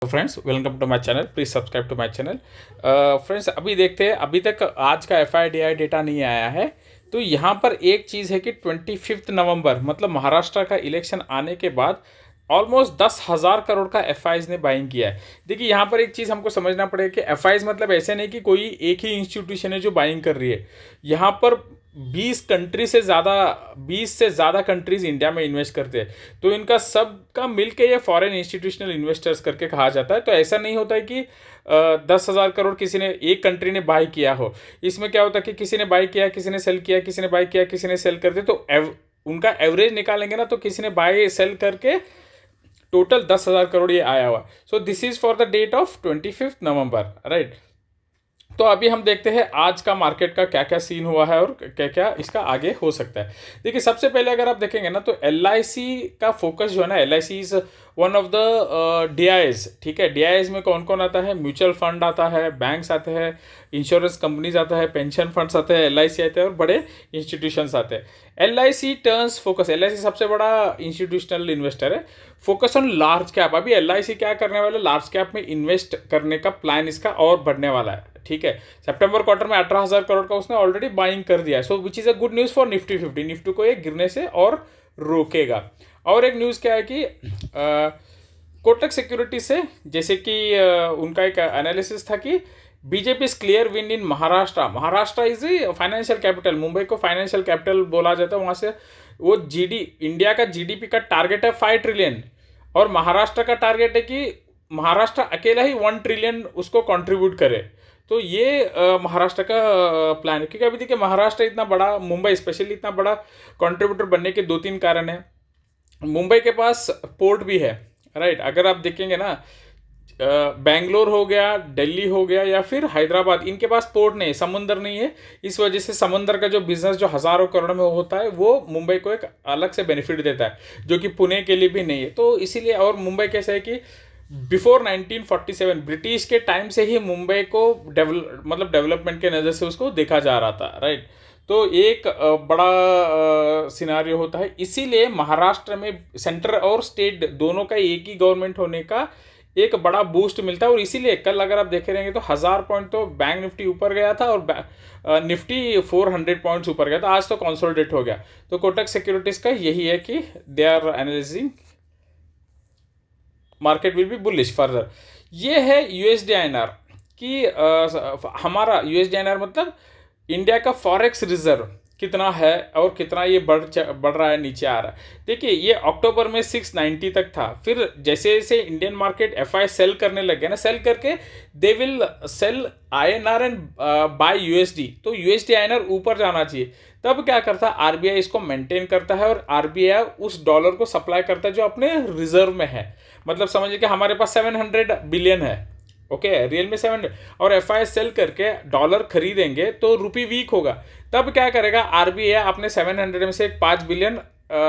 Friends welcome to my channel, please subscribe to my channel. Friends अभी देखते हैं, अभी तक आज का FIDI डेटा नहीं आया है। तो यहाँ पर एक चीज़ है कि 25 नवंबर मतलब महाराष्ट्र का इलेक्शन आने के बाद ऑलमोस्ट 10,000 करोड़ का FIs ने बाइंग किया है। देखिए यहाँ पर एक चीज़ हमको समझना पड़ेगा कि FIs मतलब ऐसे नहीं कि कोई एक ही इंस्टीट्यूशन है जो बाइंग कर रही है। यहाँ पर 20 से ज़्यादा कंट्रीज इंडिया में इन्वेस्ट करते हैं। तो इनका सबका मिलके ये फॉरेन इंस्टीट्यूशनल इन्वेस्टर्स करके कहा जाता है। तो ऐसा नहीं होता है कि 10,000 करोड़ किसी ने एक कंट्री ने बाई किया हो। इसमें क्या होता है कि किसी ने बाई किया, किसी ने सेल किया, किसी ने बाई किया, किसी ने सेल कर दिया। तो उनका एवरेज निकालेंगे ना, तो किसी ने बाई सेल करके टोटल 10,000 करोड़ ये आया हुआ। So this is for the date of 25 November, right. तो अभी हम देखते हैं आज का मार्केट का क्या क्या सीन हुआ है और क्या क्या इसका आगे हो सकता है। देखिए सबसे पहले अगर आप देखेंगे ना, तो LIC का फोकस जो है ना, LIC is one of the DIs। ठीक है, DIs में कौन कौन आता है? म्यूचुअल फंड आता है, बैंक्स आते हैं, इंश्योरेंस कंपनीज आता है, पेंशन फंड्स आते हैं, LIC आते हैं और बड़े इंस्टीट्यूशंस आते हैं। LIC टर्न्स फोकस, LIC सबसे बड़ा इंस्टीट्यूशनल इन्वेस्टर है। Focus on large cap. अभी LIC क्या करने वाला है? लार्ज कैप में इन्वेस्ट करने का प्लान इसका और बढ़ने वाला है। ठीक है, सितंबर क्वार्टर में 18,000 करोड़ का उसने ऑलरेडी बाइंग कर दिया है। So which is a good news for Nifty 50। Nifty को ये गिरने से और रोकेगा। और एक न्यूज़ क्या है कि कोटक सिक्योरिटी से, जैसे कि उनका एक एनालिसिस था कि BJP is clear win in Maharashtra. Maharashtra is a financial capital, Mumbai को फाइनेंशियल कैपिटल बोला जाता है। वहाँ से वो इंडिया का GDP का टारगेट है 5 ट्रिलियन, और महाराष्ट्र का टारगेट है कि महाराष्ट्र अकेला ही 1 ट्रिलियन उसको कंट्रीब्यूट करे। तो ये महाराष्ट्र का प्लान है। क्योंकि अभी देखिए महाराष्ट्र इतना बड़ा, मुंबई स्पेशली इतना बड़ा कंट्रीब्यूटर बनने के 2-3 कारण हैं। मुंबई के पास पोर्ट भी है, राइट। अगर आप देखेंगे ना, बेंगलोर हो गया, दिल्ली हो गया या फिर हैदराबाद, इनके पास पोर्ट नहीं है, समुंदर नहीं है। इस वजह से समुंदर का जो बिजनेस जो हज़ारों करोड़ में होता है, वो मुंबई को एक अलग से बेनिफिट देता है, जो कि पुणे के लिए भी नहीं है। तो इसीलिए, और मुंबई कैसा है कि बिफोर 1947 ब्रिटिश के टाइम से ही मुंबई को डेवलपमेंट के नज़र से उसको देखा जा रहा था, राइट। तो एक बड़ा सिनारियो होता है। इसीलिए महाराष्ट्र में सेंटर और स्टेट दोनों का एक ही गवर्नमेंट होने का एक बड़ा बूस्ट मिलता है। और इसीलिए कल अगर आप देखे रहेंगे तो 1,000 पॉइंट तो बैंक निफ्टी ऊपर गया था और निफ्टी 400 पॉइंट्स ऊपर गया था। आज तो कंसोलिडेट हो गया। तो कोटक सिक्योरिटीज का यही है कि they are analysing market will be bullish further. ये है USD INR कि हमारा USD INR मतलब इंडिया का फॉरेक्स रिजर्व कितना है और कितना ये बढ़ रहा है, नीचे आ रहा है। देखिए ये अक्टूबर में 690 तक था। फिर जैसे जैसे इंडियन मार्केट FI सेल करने लग गया ना, सेल करके they will sell INR and buy USD। तो USD INR ऊपर जाना चाहिए। तब क्या करता है, RBI इसको मेंटेन करता है और RBI उस डॉलर को सप्लाई करता है जो अपने रिजर्व में है। मतलब समझिए कि हमारे पास 700 बिलियन है, ओके, रियल में 700, और FI सेल करके डॉलर खरीदेंगे तो रुपी वीक होगा। तब क्या करेगा, RBI अपने 700 में से 5 बिलियन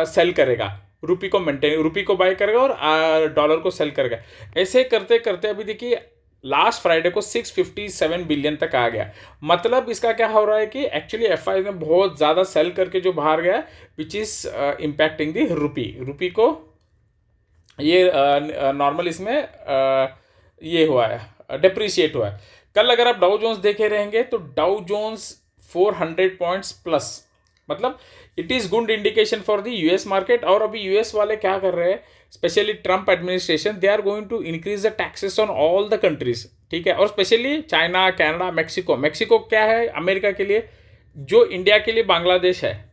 सेल करेगा, रुपी को मेंटेन, रुपी को बाय करेगा और डॉलर को सेल करेगा। ऐसे करते करते अभी देखिए लास्ट फ्राइडे को 657 बिलियन तक आ गया। मतलब इसका क्या हो रहा है कि एक्चुअली FI ने बहुत ज़्यादा सेल करके जो बाहर गया, विच इज़ इम्पैक्टिंग दी रुपी को। ये नॉर्मल इसमें ये हुआ है, डिप्रिशिएट हुआ है। कल अगर आप डाउ जोन्स देखे रहेंगे तो डाउ जोन्स 400 पॉइंट्स प्लस, मतलब it is good indication for the US market. और अभी US वाले क्या कर रहे हैं, specially Trump administration, they are going to increase the taxes on all the countries. ठीक है, और स्पेशली चाइना, कनाडा, मैक्सिको क्या है अमेरिका के लिए, जो इंडिया के लिए बांग्लादेश है।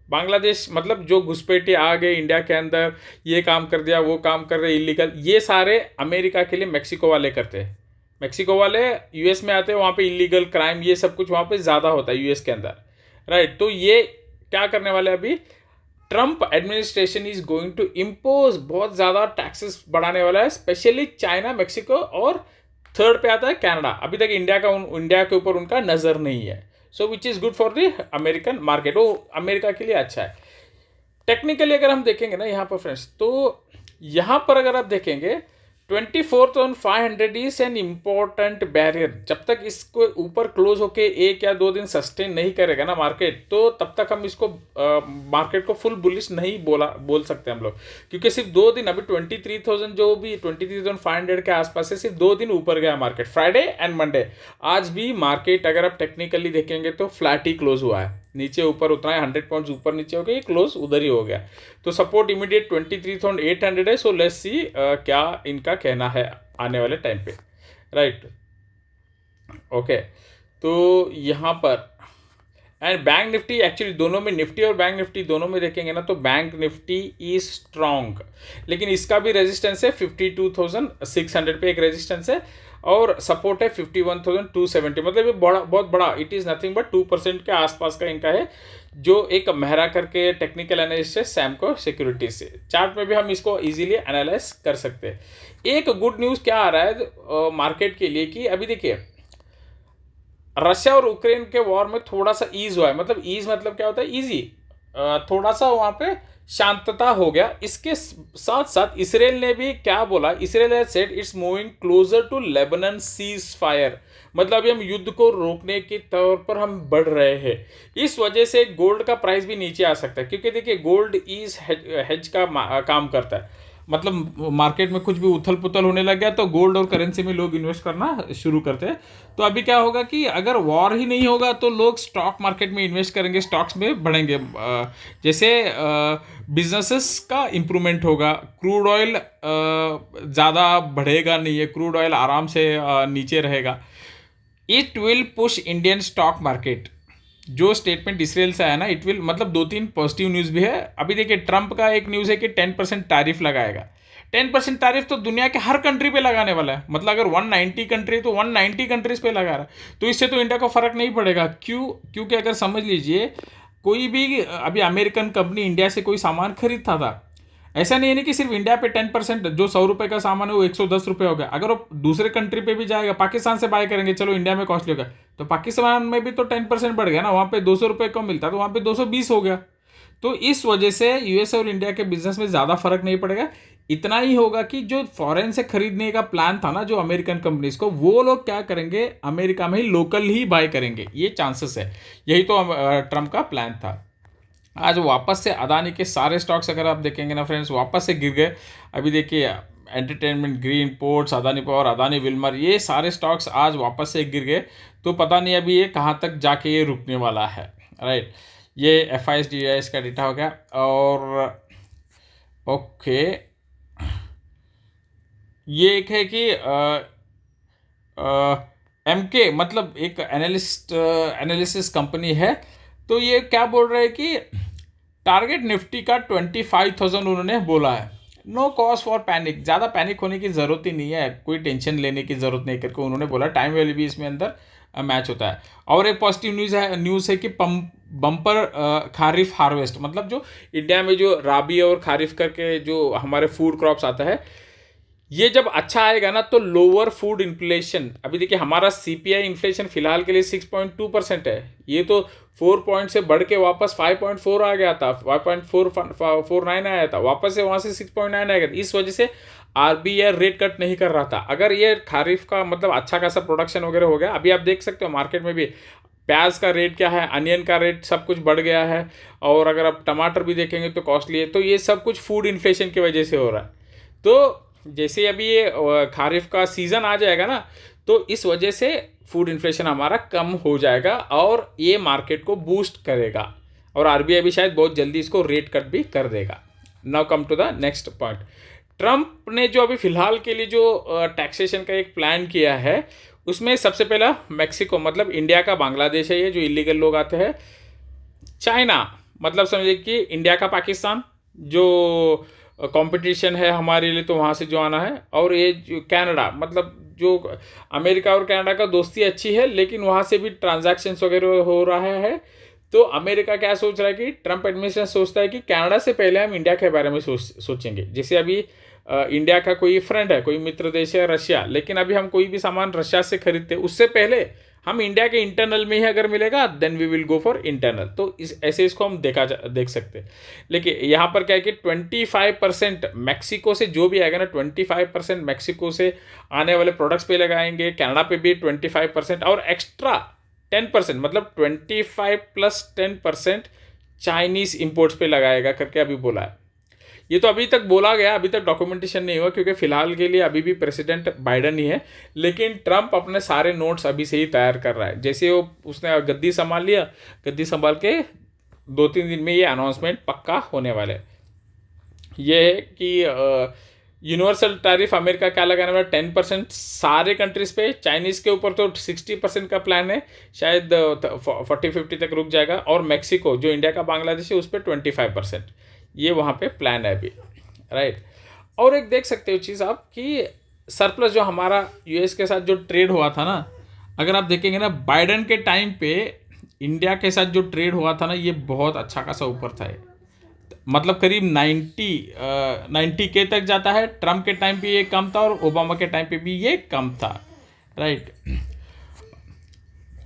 बांग्लादेश मतलब जो घुसपैठे आ गए इंडिया के अंदर, ये काम कर दिया, वो काम कर रहे इलीगल, ये सारे अमेरिका के लिए मैक्सिको वाले करते हैं। मैक्सिको वाले US में आते हैं, वहाँ पे इलीगल क्राइम ये सब कुछ वहाँ पे ज़्यादा होता है US के अंदर, राइट। तो ये क्या करने वाले, अभी Trump administration is going to impose बहुत ज़्यादा टैक्सेस बढ़ाने वाला है, स्पेशली चाइना, मैक्सिको, और थर्ड पे आता है कनाडा। अभी तक इंडिया के ऊपर उनका नज़र नहीं है। So which is good for the American market, वो अमेरिका के लिए अच्छा है। टेक्निकली अगर हम देखेंगे ना यहाँ पर फ्रेंड्स, तो यहाँ पर अगर आप देखेंगे 24,500 इज एन इम्पोर्टेंट बैरियर। जब तक इसको ऊपर क्लोज होके 1 या 2 दिन सस्टेन नहीं करेगा ना मार्केट, तो तब तक हम इसको मार्केट को फुल बुलिश नहीं बोल सकते हम लोग, क्योंकि सिर्फ 2 दिन अभी 23,000 जो भी 23,500 के आसपास है, सिर्फ 2 दिन ऊपर गया मार्केट, फ्राइडे एंड मंडे। आज भी मार्केट अगर आप टेक्निकली देखेंगे तो फ्लैट ही क्लोज हुआ है, नीचे ऊपर उतना है, 100 पॉइंट्स ऊपर नीचे हो गया, क्लोज उधर ही हो गया। तो सपोर्ट इमीडिएट 23,800 है। सो लेट्स सी क्या इनका कहना है आने वाले टाइम पे, राइट। ओके, तो यहाँ पर एंड बैंक निफ्टी, एक्चुअली दोनों में, निफ्टी और बैंक निफ्टी दोनों में देखेंगे ना तो बैंक निफ्टी इज स्ट्रॉन्ग, लेकिन इसका भी रेजिस्टेंस है 52,600 पे एक रेजिस्टेंस है, और सपोर्ट है 51,270। मतलब ये बहुत बड़ा, इट इज़ नथिंग बट 2% के आसपास का इनका है, जो एक मेहरा करके टेक्निकल एनालिस्ट है सैमको सिक्योरिटीज से। चार्ट में भी हम इसको इजीली एनालाइज कर सकते हैं। एक गुड न्यूज़ क्या आ रहा है मार्केट के लिए कि अभी देखिए रशिया और यूक्रेन के वॉर में थोड़ा सा ईज हुआ है। मतलब ईज मतलब क्या होता है, ईजी, थोड़ा सा वहाँ पे शांतता हो गया। इसके साथ साथ इसराइल ने भी क्या बोला, Israel has said it's moving closer to Lebanon ceasefire. मतलब अभी हम युद्ध को रोकने के तौर पर हम बढ़ रहे हैं। इस वजह से गोल्ड का प्राइस भी नीचे आ सकता है, क्योंकि देखिए गोल्ड इज हेज का काम करता है। मतलब मार्केट में कुछ भी उथल पुथल होने लग गया तो गोल्ड और करेंसी में लोग इन्वेस्ट करना शुरू करते हैं। तो अभी क्या होगा कि अगर वॉर ही नहीं होगा तो लोग स्टॉक मार्केट में इन्वेस्ट करेंगे, स्टॉक्स में बढ़ेंगे, जैसे बिजनेसेस का इम्प्रूवमेंट होगा। क्रूड ऑयल ज़्यादा बढ़ेगा नहीं है, क्रूड ऑयल आराम से नीचे रहेगा। It will push Indian stock market. जो स्टेटमेंट इसराइल से आया ना, इट विल, मतलब 2-3 पॉजिटिव न्यूज़ भी है। अभी देखिए ट्रंप का एक न्यूज़ है कि 10% टैरिफ लगाएगा। 10% टैरिफ तो दुनिया के हर कंट्री पे लगाने वाला है। मतलब अगर 190 कंट्री तो 190 कंट्रीज पे लगा रहा है, तो इससे तो इंडिया को फर्क नहीं पड़ेगा। क्यों? क्योंकि अगर समझ लीजिए कोई भी अभी अमेरिकन कंपनी इंडिया से कोई सामान खरीदता था, ऐसा नहीं है ना कि सिर्फ इंडिया पे 10%, जो 100 रुपये का सामान है वो 110 रुपये हो गया। अगर वो दूसरे कंट्री पे भी जाएगा, पाकिस्तान से बाय करेंगे, चलो इंडिया में कॉस्टली हो गया, तो पाकिस्तान में भी तो 10% बढ़ गया ना। वहाँ पे 200 रुपये कम मिलता तो वहाँ पे 220 हो गया। तो इस वजह से यूएस और इंडिया के बिजनेस में ज़्यादा फर्क नहीं पड़ेगा। इतना ही होगा कि जो फॉरेन से खरीदने का प्लान था ना जो अमेरिकन कंपनीज को, वो लोग क्या करेंगे, अमेरिका में ही लोकल ही बाय करेंगे, ये चांसेस है। यही तो ट्रम्प का प्लान था। आज वापस से अदानी के सारे स्टॉक्स अगर आप देखेंगे ना फ्रेंड्स, वापस से गिर गए। अभी देखिए entertainment, green ports, Adani power, Adani Wilmer, ये सारे स्टॉक्स आज वापस से गिर गए। तो पता नहीं अभी ये कहाँ तक जाके ये रुकने वाला है, राइट। ये FIS का डेटा हो गया। और ओके, ये एक है कि MK, मतलब एक एनालिसिस कंपनी है। तो ये क्या बोल रहे हैं कि टारगेट निफ्टी का 25,000 उन्होंने बोला है। नो कॉज फॉर पैनिक, ज़्यादा पैनिक होने की ज़रूरत ही नहीं है, कोई टेंशन लेने की ज़रूरत नहीं करके उन्होंने बोला। टाइम वैल्यू भी इसमें अंदर मैच होता है। और एक पॉजिटिव न्यूज़ है कि बम्पर खारिफ हार्वेस्ट, मतलब जो इंडिया में जो राबी और खारिफ करके जो हमारे फूड क्रॉप्स आता है, ये जब अच्छा आएगा ना तो लोअर फूड इन्फ्लेशन। अभी देखिए हमारा CPI इन्फ्लेशन फिलहाल के लिए 6.2% है। ये तो 4 पॉइंट से बढ़ के वापस 5.4 आ गया था, 5.449 आया था, वापस से वहाँ से 6.9 आ गया था। इस वजह से RBI रेट कट नहीं कर रहा था। अगर ये खारिफ का मतलब अच्छा खासा प्रोडक्शन वगैरह हो गया, अभी आप देख सकते हो मार्केट में भी प्याज का रेट क्या है, अनियन का रेट सब कुछ बढ़ गया है। और अगर आप टमाटर भी देखेंगे तो कॉस्टली है। तो ये सब कुछ फूड इन्फ्लेशन की वजह से हो रहा है। तो जैसे अभी ये खारिफ का सीज़न आ जाएगा ना, तो इस वजह से फूड इन्फ्लेशन हमारा कम हो जाएगा और ये मार्केट को बूस्ट करेगा। और RBI भी शायद बहुत जल्दी इसको रेट कट भी कर देगा। Now come to the next point. Trump ने जो अभी फिलहाल के लिए जो टैक्सेशन का एक प्लान किया है, उसमें सबसे पहला मैक्सिको, मतलब इंडिया का बांग्लादेश है, ये जो इलीगल लोग आते हैं। चाइना, मतलब समझिए कि इंडिया का पाकिस्तान, जो कंपटीशन है हमारे लिए, तो वहाँ से जो आना है। और ये जो कनाडा, मतलब जो अमेरिका और कनाडा का दोस्ती अच्छी है, लेकिन वहाँ से भी ट्रांजैक्शंस वगैरह हो रहा है। तो अमेरिका क्या सोच रहा है कि ट्रंप एडमिनिस्ट्रेशन सोचता है कि कनाडा से पहले हम इंडिया के बारे में सोचेंगे। जैसे अभी इंडिया का कोई फ्रेंड है, कोई मित्र देश है रशिया, लेकिन अभी हम कोई भी सामान रशिया से खरीदते उससे पहले हम इंडिया के इंटरनल में ही अगर मिलेगा then we will go for internal. तो इस ऐसे इसको हम देख सकते हैं। लेकिन यहाँ पर क्या है कि 25% मैक्सिको से जो भी आएगा ना, 25% मैक्सिको से आने वाले प्रोडक्ट्स पे लगाएंगे, कनाडा पे भी 25% और एक्स्ट्रा 10%, मतलब 25 + 10% चाइनीज इंपोर्ट्स पे लगाएगा करके अभी बोला है। ये तो अभी तक बोला गया, अभी तक डॉक्यूमेंटेशन नहीं हुआ, क्योंकि फिलहाल के लिए अभी भी प्रेसिडेंट बाइडन ही है। लेकिन ट्रंप अपने सारे नोट्स अभी से ही तैयार कर रहा है। जैसे उसने गद्दी संभाल लिया, गद्दी संभाल के 2-3 दिन में ये अनाउंसमेंट पक्का होने वाले। ये है कि यूनिवर्सल टैरिफ अमेरिका क्या लगाने वाला, 10% सारे कंट्रीज पे। चाइनीज़ के ऊपर तो 60% का प्लान है, शायद 40-50 तक रुक जाएगा। और मैक्सिको जो इंडिया का बांग्लादेश है उस पर 25%, ये वहाँ पे प्लान है अभी, राइट। और एक देख सकते हो चीज़ आप कि सरप्लस जो हमारा यूएस के साथ जो ट्रेड हुआ था ना, अगर आप देखेंगे ना, बाइडन के टाइम पे इंडिया के साथ जो ट्रेड हुआ था ना, ये बहुत अच्छा खासा ऊपर था। मतलब करीब 90K तक जाता है। ट्रम्प के टाइम पे ये कम था और ओबामा के टाइम पे भी ये कम था, राइट।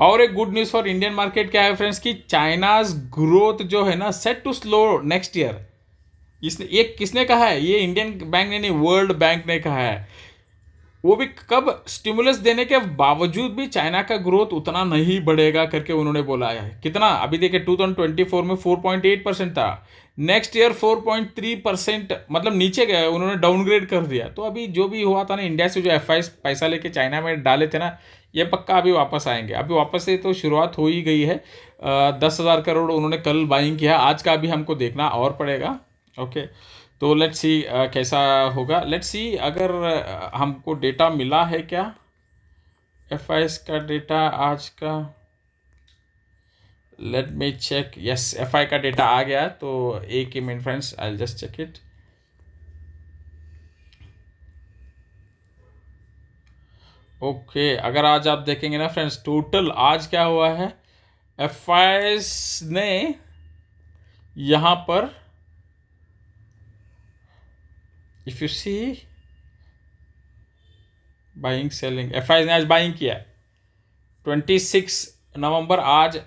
और एक good news for Indian market क्या है फ्रेंड्स, कि चाइनाज ग्रोथ जो है ना set to slow next year. इसने ये किसने कहा है, ये इंडियन बैंक ने नहीं, वर्ल्ड बैंक ने कहा है। वो भी कब, स्टिमुलस देने के बावजूद भी चाइना का ग्रोथ उतना नहीं बढ़ेगा करके उन्होंने बोला है। कितना, अभी देखिए 2024 में 4.8% था, नेक्स्ट ईयर 4.3%, मतलब नीचे गया, उन्होंने डाउनग्रेड कर दिया। तो अभी जो भी हुआ था ना, इंडिया से जो FIs पैसा लेके चाइना में डाले थे ना, ये पक्का अभी वापस आएंगे। अभी वापस से तो शुरुआत हो ही गई है। 10,000 करोड़ उन्होंने कल बाइंग किया, आज का अभी हमको देखना और पड़ेगा। ओके, तो लेट्स सी कैसा होगा। लेट्स सी अगर हमको डेटा मिला है क्या, FIs का डेटा आज का। Let me check, yes FI का डेटा आ गया। तो एक ही minute friends, I just check it. Okay, अगर आज आप देखेंगे ना फ्रेंड्स, टोटल आज क्या हुआ है, FIs ने यहाँ पर if you see buying selling, FIs ने आज बाइंग किया 26 नवंबर। आज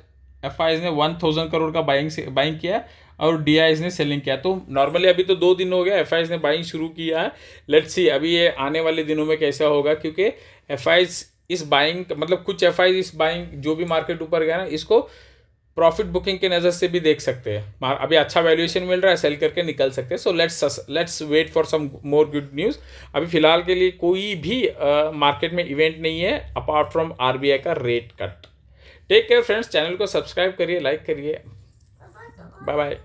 FIs ने 1000 करोड़ का बाइंग किया और DIs ने सेलिंग किया। तो नॉर्मली अभी तो 2 दिन हो गया FIs ने बाइंग शुरू किया है। लेट्स सी अभी ये आने वाले दिनों में कैसा होगा, क्योंकि FIs इस बाइंग, मतलब कुछ FIs इस बाइंग जो भी मार्केट ऊपर गया ना, इसको प्रॉफिट बुकिंग के नज़र से भी देख सकते हैं। अभी अच्छा वैल्यूएशन मिल रहा है, सेल करके निकल सकते हैं। So let's wait for some more good news. अभी फिलहाल के लिए कोई भी मार्केट में इवेंट नहीं है अपार्ट फ्रॉम RBI का rate cut. Take care friends, channel को सब्सक्राइब करिए, लाइक करिए, बाय बाय।